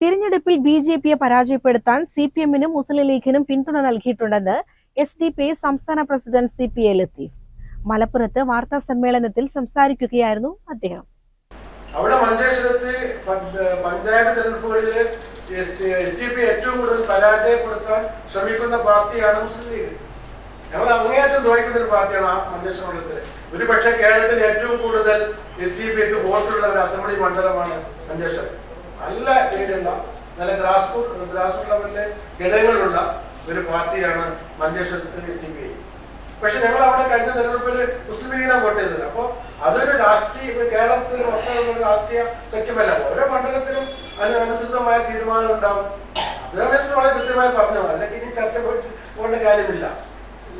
തിരഞ്ഞെടുപ്പിൽ ബി.ജെ.പിയെ പരാജയപ്പെടുത്താൻ സി.പി.എമ്മിനും മുസ്ലിം ലീഗിനും പിന്തുണ നൽകിയിട്ടുണ്ടെന്ന് എസ്.ഡി.പി.ഐ സംസ്ഥാന പ്രസിഡന്റ് സി.പി.ഐ ലത്തീഫ് മലപ്പുറത്ത് വാർത്താ സമ്മേളനത്തിൽ സംസാരിക്കുകയായിരുന്നു അദ്ദേഹം. അവിടെ മഞ്ചേശ്വരത്ത് പഞ്ചായത്ത് തെരഞ്ഞെടുപ്പുകളിൽ എസ്.ഡി.പി.ഐ ഏറ്റവും കൂടുതൽ പരാജയപ്പെടുത്താൻ ശ്രമിക്കുന്ന പാർട്ടിയാണ് മുസ്ലിം ലീഗ്. ഞങ്ങൾ അങ്ങേയറ്റം ദ്രോഹിക്കുന്ന ഒരു പാർട്ടിയാണ് ആ മഞ്ചേശ്വരം മണ്ഡലത്തിൽ. ഒരുപക്ഷെ കേരളത്തിൽ ഏറ്റവും കൂടുതൽ എസ്.ഡി.പി.ഐക്ക് വോട്ടുള്ള ഒരു അസംബ്ലി മണ്ഡലമാണ് മഞ്ചേശ്വരം. നല്ല പേരുള്ള നല്ല ഗ്രാസ് റൂട്ട് ലെവലിലെ ഘടകങ്ങളുള്ള ഒരു പാർട്ടിയാണ് മഞ്ചേശ്വരത്തിൽ എസ്.ഡി.പി.ഐ. പക്ഷെ ഞങ്ങൾ അവിടെ കഴിഞ്ഞ തെരഞ്ഞെടുപ്പിൽ മുസ്ലിം ലീഗിനാണ് വോട്ട് ചെയ്തത്. അപ്പൊ അതൊരു രാഷ്ട്രീയ കേരളത്തിൽ മൊത്തമുള്ള രാഷ്ട്രീയ സഖ്യമല്ല. ഓരോ മണ്ഡലത്തിലും അതിനനുസൃതമായ തീരുമാനം ഉണ്ടാവും. അബ്ദുൽ വളരെ കൃത്യമായി പറഞ്ഞു. അല്ലെങ്കിൽ ഇനി ചർച്ച പോകേണ്ട കാര്യമില്ല.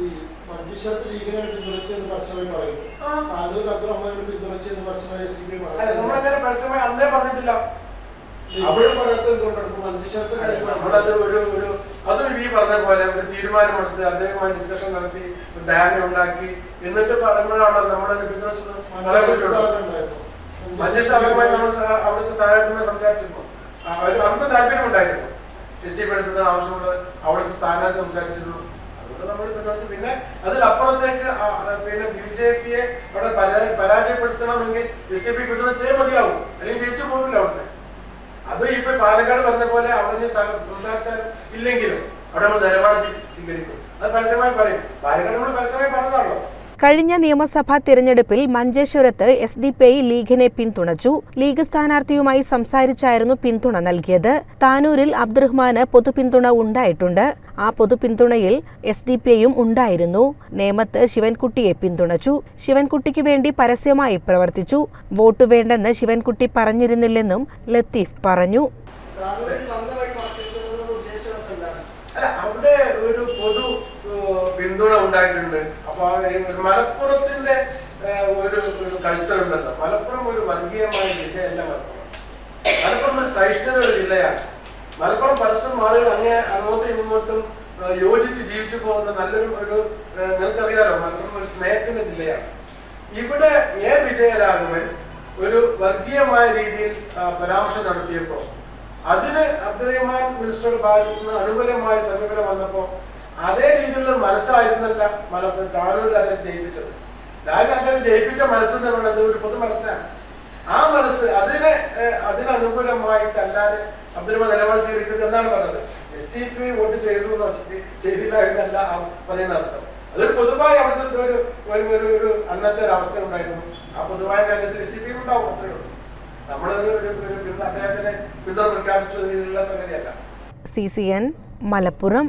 ഈ മഞ്ചേശ്വരത്ത് ലീഗിനെ പിന്തുണച്ചെന്ന് പരസ്യമായി പറയുന്നു. അബ്ദുറഹ്മാനെ പിന്തുണച്ചെന്ന് പരസ്യമായി എസ്.ഡി.പി.ഐ പറയുന്നു. നമ്മളങ്ങനെ പരസ്യമായി അന്നേ പറഞ്ഞിട്ടില്ല. അവിടെ പറഞ്ഞത് എന്തുകൊണ്ടെടുക്കും മഞ്ചേശ്വരത്ത് അതൊരു വി പറഞ്ഞ പോലെ ഒരു തീരുമാനമെടുത്ത് അദ്ദേഹവുമായി ഡിസ്കഷൻ നടത്തി ഒരു ധാരണ ഉണ്ടാക്കി എന്നിട്ട് പറയുമ്പോഴാണ് നമ്മുടെ മഞ്ചേശ്വരമായി നമ്മൾ അവിടുത്തെ സ്ഥാനാർത്ഥിയുമായി സംസാരിച്ചിരുന്നു. അവർക്ക് താല്പര്യമുണ്ടായിരുന്നു. എസ്.ഡി.പി.ഐ എടുക്കുന്ന ആവശ്യമുള്ള അവിടുത്തെ സ്ഥാനാർത്ഥി സംസാരിച്ചിരുന്നു. അതുകൊണ്ട് നമ്മൾ പിന്തുണച്ചു. പിന്നെ അതിലപ്പുറത്തേക്ക് പിന്നെ ബി.ജെ.പിയെ അവിടെ പരാജയപ്പെടുത്തണമെങ്കിൽ എസ്.ഡി.പി പിന്തുണച്ചേ മതിയാവും. അല്ലെങ്കിൽ ജയിച്ചു പോകില്ല അവിടെ. അത് ഇപ്പൊ പാലക്കാട് പറഞ്ഞ പോലെ അവിടെ സംസാരിച്ചാൽ ഇല്ലെങ്കിലും അവിടെ നമ്മൾ നിലപാട് സ്വീകരിക്കും. അത് പരസ്യമായി പറയും. പാലക്കാട് നമ്മൾ പരസ്യമായി പറഞ്ഞതാണല്ലോ. കഴിഞ്ഞ നിയമസഭാ തിരഞ്ഞെടുപ്പിൽ മഞ്ചേശ്വരത്ത് എസ്.ഡി.പി.ഐ ലീഗിനെ പിന്തുണച്ചു. ലീഗ് സ്ഥാനാർത്ഥിയുമായി സംസാരിച്ചായിരുന്നു പിന്തുണ നൽകിയത്. താനൂരിൽ അബ്ദുറഹ്മാന് പൊതുപിന്തുണ ഉണ്ടായിട്ടുണ്ട്. ആ പൊതുപിന്തുണയിൽ എസ്.ഡി.പി.ഐയും ഉണ്ടായിരുന്നു. നേമത്ത് ശിവൻകുട്ടിയെ പിന്തുണച്ചു. ശിവൻകുട്ടിക്ക് വേണ്ടി പരസ്യമായി പ്രവർത്തിച്ചു. വോട്ട് വേണ്ടെന്ന് ശിവൻകുട്ടി പറഞ്ഞിരുന്നില്ലെന്നും ലത്തീഫ് പറഞ്ഞു. അവിടെ ഒരു പൊതു പിന്തുണ ഉണ്ടായിട്ടുണ്ട്. അപ്പൊ മലപ്പുറത്തിന്റെ ഒരു കൾച്ചർ ഉണ്ടല്ലോ. മലപ്പുറം ഒരു വർഗീയമായ ജില്ലയല്ല. മലപ്പുറം ഒരു സഹിഷ്ണുത ജില്ലയാണ്. മലപ്പുറം പരസ്പരം ആളുകൾ അങ്ങോട്ടും ഇങ്ങോട്ടും യോജിച്ച് ജീവിച്ചു പോകുന്ന നല്ലൊരു നിങ്ങൾക്കറിയാലോ, മലപ്പുറം ഒരു സ്നേഹത്തിന്റെ ജില്ലയാണ്. ഇവിടെ വിജയരാഘവൻ ഒരു വർഗീയമായ രീതിയിൽ പരാമർശം നടത്തിയപ്പോ അതിന് അബ്ദുറഹ്മാൻ മിനിസ്റ്ററുടെ ഭാഗത്തു നിന്ന് അനുകൂലമായ സമീപനം വന്നപ്പോ അതേ രീതിയിലുള്ള മനസ്സായിരുന്നല്ല മലപ്പുറം താനൂരിൽ അദ്ദേഹം ജയിപ്പിച്ചത്. അദ്ദേഹം ജയിപ്പിച്ച മനസ്സെന്ന് പറയുന്നത് ഒരു പൊതു മനസ്സാണ്. ആ മനസ്സ് അതിനനുകൂലമായിട്ടല്ലാതെ അബ്ദുറഹ്മാൻ നിലപാട് സ്വീകരിക്കുന്നത് എന്നാണ് പറഞ്ഞത്. എസ്.ഡി.പി.ഐ വോട്ട് ചെയ്തു ചെയ്തില്ല എന്നല്ല പറയുന്ന അർത്ഥം. അതൊരു പൊതുവായ അവിടുത്തെ ഒരു അന്നത്തെ ഒരു അവസ്ഥ ഉണ്ടായിരുന്നു. ആ പൊതുവായ കാര്യത്തിൽ എസ്.ഡി.പി.ഐ ഉണ്ടാവും. അത്രേ ഉള്ളൂ. നമ്മളൊരു അദ്ദേഹത്തിനെ പിന്തുണ പ്രഖ്യാപിച്ചതിനുള്ള സംഗതിയല്ല. CCN മലപ്പുറം.